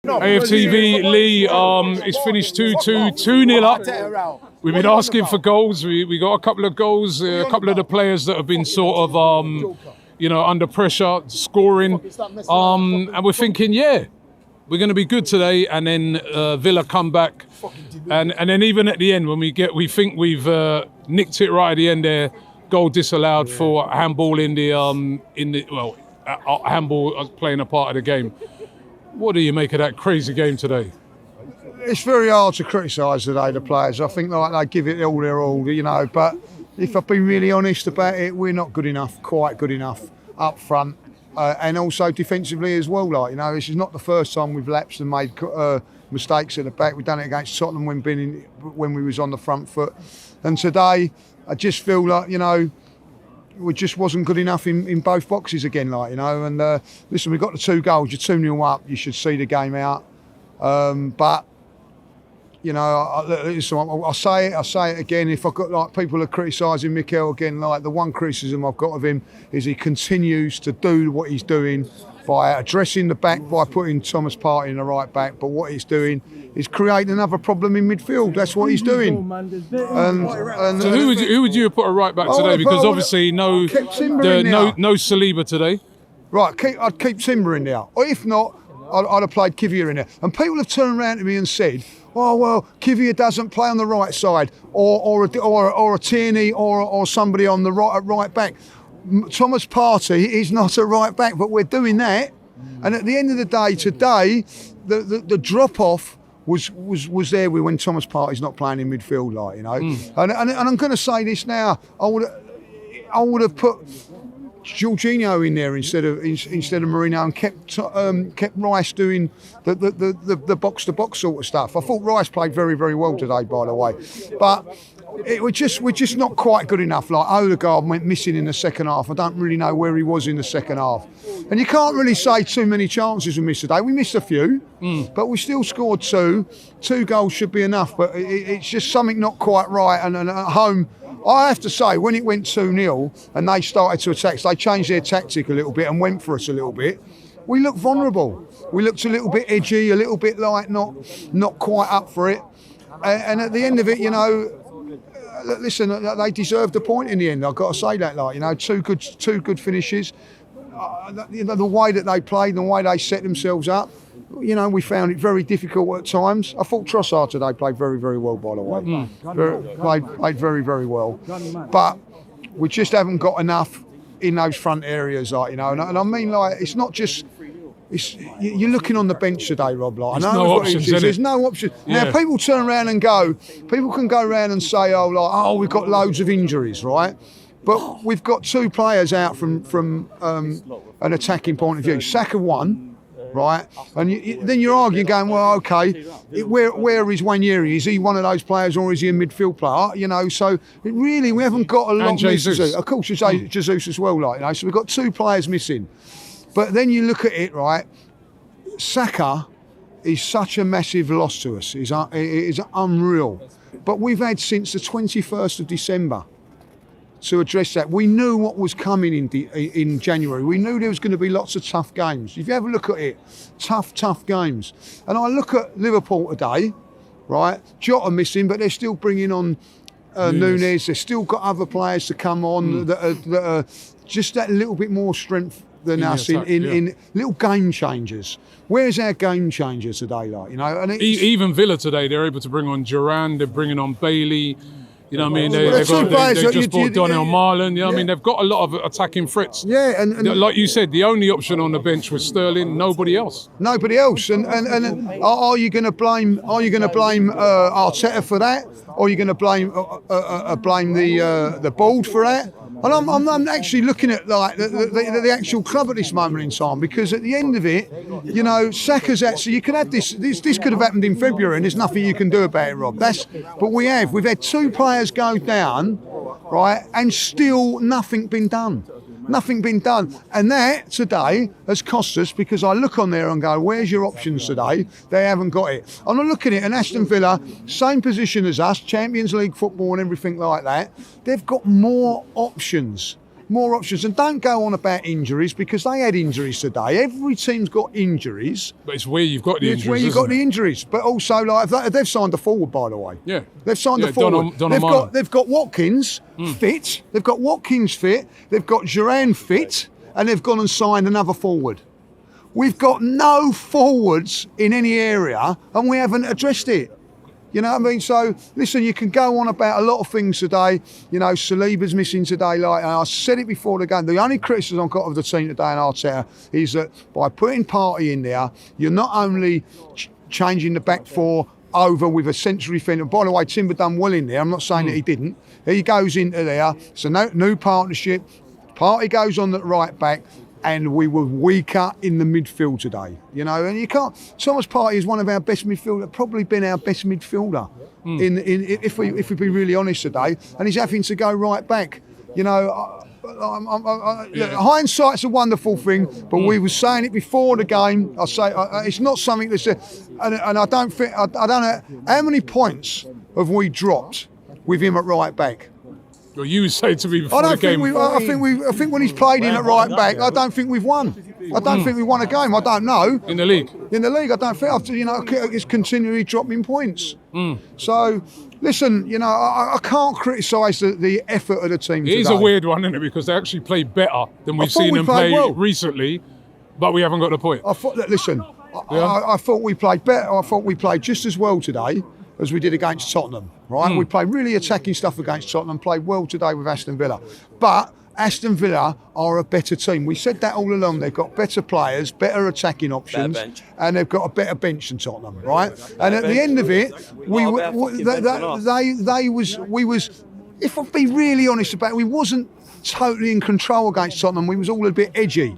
AFTV, Lee, it's finished 2-2, 2-0 up. We've been asking for goals. We got a couple of goals, a couple of the players that have been sort of, under pressure, scoring. And we're thinking, we're going to be good today. And then Villa come back. And then even at the end, when we think we've nicked it right at the end there, goal disallowed for handball handball playing a part of the game. What do you make of that crazy game today? It's very hard to criticise today, the players. I think they give it all their all, but if I've been really honest about it, we're not good enough, quite good enough up front, and also defensively as well. This is not the first time we've lapsed and made mistakes at the back. We've done it against Tottenham when we was on the front foot, and today I just feel like we just wasn't good enough in both boxes again, and listen, we got the 2 goals, you're 2-0 up, you should see the game out, but I'll say it again. If I've got people are criticising Mikel again, the one criticism I've got of him is he continues to do what he's doing by addressing the back, by putting Thomas Partey in the right back. But what he's doing is creating another problem in midfield. That's what he's doing. So who would you have put a right back today? Because obviously no Saliba today. Right, I'd keep Timber in there. Or if not, I'd have played Kivior in there. And people have turned around to me and said, "Oh well, Kivior doesn't play on the right side, or a Tierney, or somebody on the right back." Thomas Partey is not a right back, but we're doing that. And at the end of the day, today, the drop off was there when Thomas Partey's not playing in midfield, And I'm going to say this now. I would have put Jorginho in there instead of Mourinho, and kept Rice doing the box to box sort of stuff. I thought Rice played very, very well today, by the way, but we're just not quite good enough. Odegaard went missing in the second half. I don't really know where he was in the second half, and you can't really say too many chances we missed today. We missed a few, but we still scored 2. 2 goals should be enough, but it's just something not quite right. And at home, I have to say, when it went 2-0 and they started to attack, so they changed their tactic a little bit and went for us a little bit, we looked vulnerable. We looked a little bit edgy, a little bit not quite up for it. And at the end of it, listen, they deserved a point in the end. I've got to say that, 2 good finishes. The way that they played, the way they set themselves up, we found it very difficult at times. I thought Trossard today played very, very well, by the way. Played very, very well. But we just haven't got enough in those front areas, And I mean, it's not just... you're looking on the bench today, Rob. There's no options, There's no option. Yeah. Now, people turn around and people can go around and say, we've got loads of injuries, right? But we've got 2 players out from an attacking point of view. Saka won. Right, and then you're arguing, going, well, okay, where is Wanyeri? Is he one of those players, or is he a midfield player? So we haven't got a lot. And Jesus, of course, Jesus as well, So we've got 2 players missing. But then you look at it, right? Saka is such a massive loss to us. It is unreal. But we've had since the 21st of December to address that. We knew what was coming in January. We knew there was going to be lots of tough games. If you have a look at it, tough games. And I look at Liverpool today, right? Jota missing, but they're still bringing on Nunes. They've still got other players to come on that are just that little bit more strength than us in little game changers. Where's our game changer today, And even Villa today, they're able to bring on Duran. They're bringing on Bailey. They've just bought Donnell Marlon. I mean, they've got a lot of attacking threats. Yeah, and like you said, the only option on the bench was Sterling. Nobody else. And are you going to blame Arteta for that? Or are you going to blame the board for that? And I'm actually looking at the actual club at this moment in time, because at the end of it, Saka's actually, you could have this could have happened in February and there's nothing you can do about it, Rob. But we've had 2 players go down, right, and still nothing been done. And that today has cost us, because I look on there and go, where's your options today? They haven't got it. And I look at it, and Aston Villa, same position as us, Champions League football and everything like that, they've got more options more options. And don't go on about injuries, because they had injuries today. Every team's got injuries. But it's where you've got the injuries. It's where you've got the injuries. But also, like, they've signed a forward, by the way. Yeah. They've signed a forward. They've got Watkins fit. They've got Watkins fit. They've got Duran fit. And they've gone and signed another forward. We've got no forwards in any area, and we haven't addressed it. You know what I mean? So, listen, you can go on about a lot of things today. You know, Saliba's missing today. Like, and I said it before the game. The only criticism I've got of the team today in Arteta is that by putting Partey in there, you're not only changing the back four over with a central defender. By the way, Timber done well in there. I'm not saying that he didn't. He goes into there. It's a new partnership. Partey goes on the right back. And we were weaker in the midfield today, you know. And you can't. Thomas Partey is one of our best midfielders, probably been our best midfielder. If we be really honest today, and he's having to go right back. You know, hindsight's a wonderful thing, but we were saying it before the game. I say it's not something that's, and I don't think I don't know how many points have we dropped with him at right back. Well, you say to me before the game. I think when he's played in at right back, I don't think we've won. I don't think we won a game. I don't know. In the league, I don't think. You know, it's continually dropping points. So, listen, you know, I can't criticise the effort of the team today. It is a weird one, isn't it? Because they actually played better than we've seen them play recently, but we haven't got the point. I thought that. Listen, I thought we played better. I thought we played just as well today as we did against Tottenham, right? We played really attacking stuff against Tottenham, played well today with Aston Villa. But Aston Villa are a better team. We said that all along. They've got better players, better attacking options, and they've got a better bench than Tottenham, right? And at the end of it, if I'll be really honest about it, we wasn't totally in control against Tottenham. We was all a bit edgy.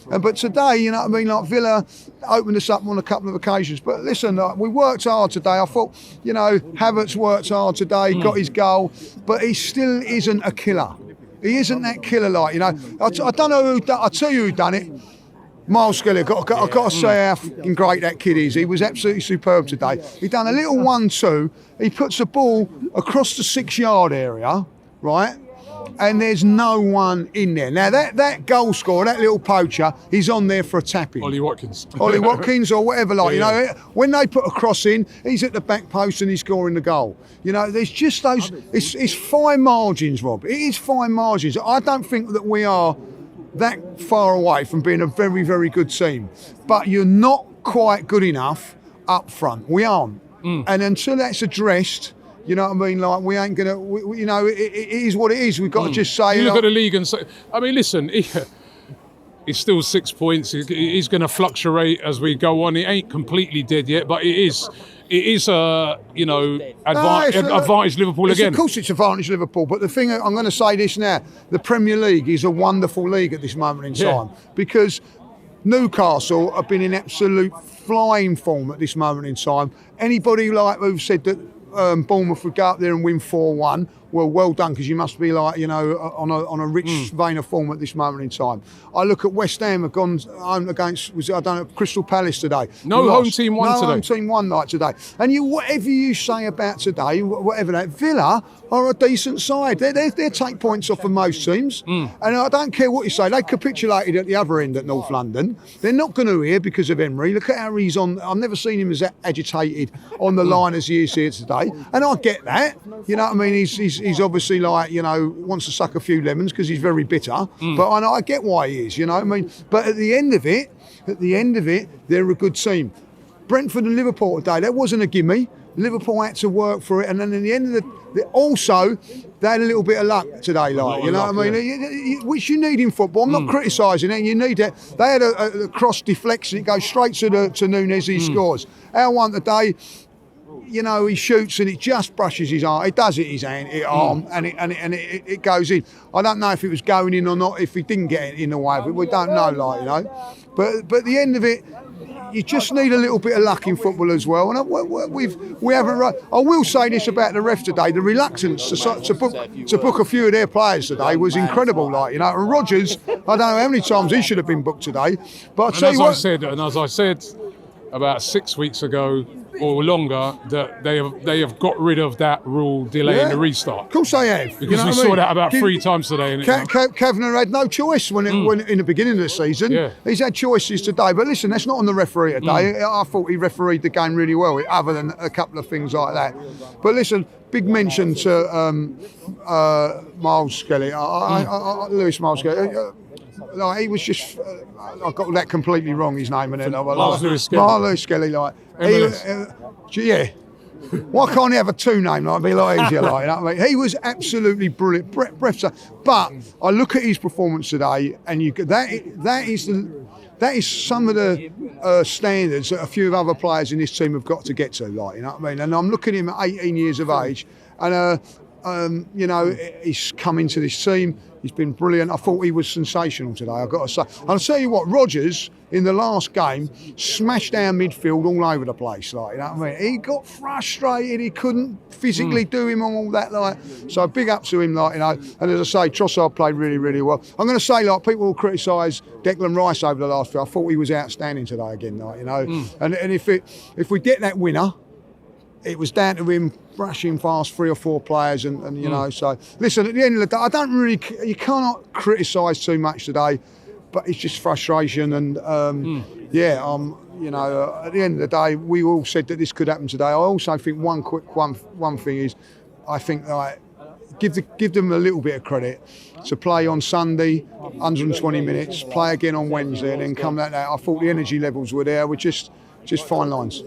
But today, you know what I mean, like Villa opened us up on a couple of occasions. But listen, we worked hard today. I thought, you know, Havertz worked hard today, got his goal, but he still isn't a killer. He isn't that killer, like, you know. I don't know I'll tell you who done it. Miles Skelly, I've got to say how fucking great that kid is. He was absolutely superb today. He done a little 1-2. He puts the ball across the 6-yard area, right? And there's no one in there. Now, that goal scorer, that little poacher, he's on there for a tapping. Ollie Watkins or whatever, like, you know. When they put a cross in, he's at the back post and he's scoring the goal. You know, there's just those, it's fine margins, Rob. It is fine margins. I don't think that we are that far away from being a very, very good team. But you're not quite good enough up front. We aren't. And until that's addressed, you know what I mean? Like, we ain't gonna. You know, it is what it is. We've got to just say. You look at the league and say, I mean, listen, it's still 6 points. It is going to fluctuate as we go on. It ain't completely dead yet, but it is. It is you know, advantage Liverpool again. Of course, it's advantage Liverpool. But the thing, I'm going to say this now: the Premier League is a wonderful league at this moment in time because Newcastle have been in absolute flying form at this moment in time. Anybody like who've said that Bournemouth would go up there and win 4-1, well done, because you must be, like, you know, on a rich vein of form at this moment in time. I look at West Ham have gone home against Crystal Palace today. No home team won today. No home team won like today. And whatever you say about today, whatever that, Villa are a decent side. They take points off of most teams. And I don't care what you say. They capitulated at the other end at North London. They're not going to here because of Emery. Look at how he's on. I've never seen him as agitated on the line as he is here today. And I get that. You know what I mean? He's obviously, like, you know, wants to suck a few lemons because he's very bitter. But I get why he is, you know what I mean? But at the end of it, they're a good team. Brentford and Liverpool today, that wasn't a gimme. Liverpool had to work for it, and then in the end of also they had a little bit of luck today, like, you know what I mean? Which you need in football. I'm not criticising it. You need it. They had a cross deflection. It goes straight to Nunes. He scores. Our one today, you know, he shoots and it just brushes his arm. It does hit his arm, and it goes in. I don't know if it was going in or not. If he didn't get it in the way of it, we don't know, like, you know. But at the end of it, you just need a little bit of luck in football as well. And we haven't. I will say this about the ref today: the reluctance to book a few of their players today was incredible. Like, you know, and Rodgers, I don't know how many times he should have been booked today. But I tell you what, as I said, about 6 weeks ago or longer that they have got rid of that rule delaying the restart. Of course they have. Because we saw that about 3 times today. Kavanagh had no choice when in the beginning of the season. Yeah. He's had choices today. But listen, that's not on the referee today. I thought he refereed the game really well, other than a couple of things like that. But listen, big mention to Miles Skelly. Lewis Miles Skelly. Like, he was just, I got that completely wrong, his name. And then Miles Lewis Skelly. Miles Lewis Skelly, like. Yeah. Why can't he have a 2 name? Like, it'd be a lot easier, like, you know what I mean? He was absolutely brilliant, breathtaking. But I look at his performance today, and that is some of the standards that a few other players in this team have got to get to, like, you know what I mean? And I'm looking at him at 18 years of age, and you know, he's come into this team. He's been brilliant. I thought he was sensational today, I've got to say. And I'll tell you what, Rodgers, in the last game, smashed our midfield all over the place. Like, you know what I mean? He got frustrated. He couldn't physically do him on all that. Like, so big up to him, like, you know. And as I say, Trossard played really, really well. I'm going to say, like, people will criticise Declan Rice over the last few. I thought he was outstanding today again, like, you know. And if we get that winner, it was down to him brushing past 3 or 4 players, and you know. So listen, at the end of the day, I don't really. You cannot criticise too much today, but it's just frustration, and you know, at the end of the day, we all said that this could happen today. I also think one thing is, I think, like, give them a little bit of credit to play on Sunday, 120 minutes, play again on Wednesday, and then come like that. I thought the energy levels were there. We're just fine lines.